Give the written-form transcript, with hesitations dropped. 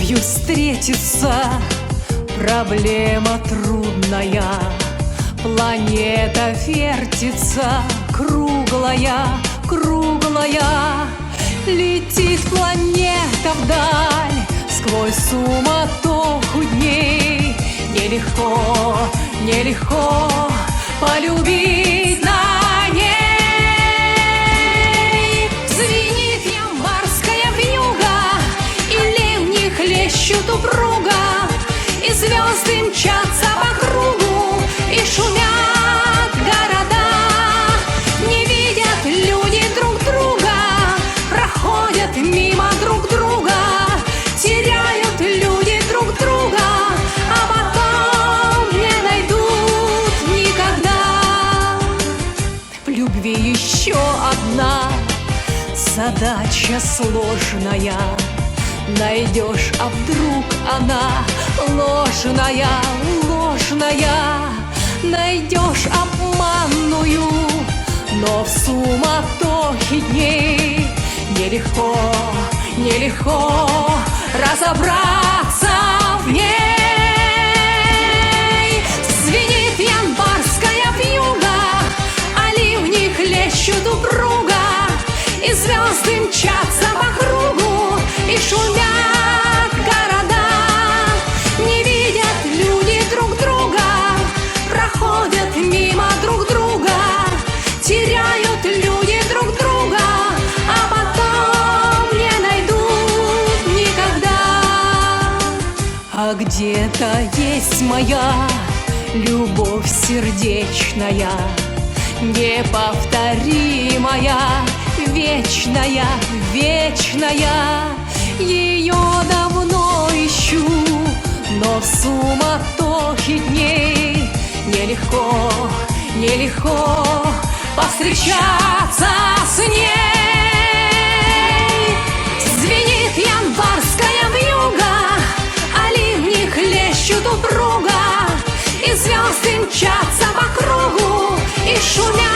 любовью встретиться проблема трудная. Планета вертится, круглая, круглая. Летит планета вдаль, сквозь суматоху дней. Нелегко, нелегко полюбить на ней. Звенит январская вьюга, и ливни хлещут упруга, и звезды мчатся по кругу, и шумят города. Не видят люди друг друга, проходят мимо друг друга, теряют люди друг друга, а потом не найдут никогда. В любви еще одна задача сложная. Найдешь, а вдруг она ложная, ложная. Найдешь обманную, но в суматохе дней нелегко, нелегко разобраться в ней. Звенит январская вьюга, а ливни хлещут упруга, и звезды мчатся по кругу, и шумят города. Не видят люди друг друга, проходят мимо друг друга, теряют люди друг друга, а потом не найдут никогда. А где-то есть моя любовь сердечная, неповторимая, вечная, вечная. Ее давно ищу, но в суматохе дней нелегко, нелегко повстречаться с ней. Звенит январская вьюга, а ливни хлещут упруга, и звезды мчатся по кругу, и шумят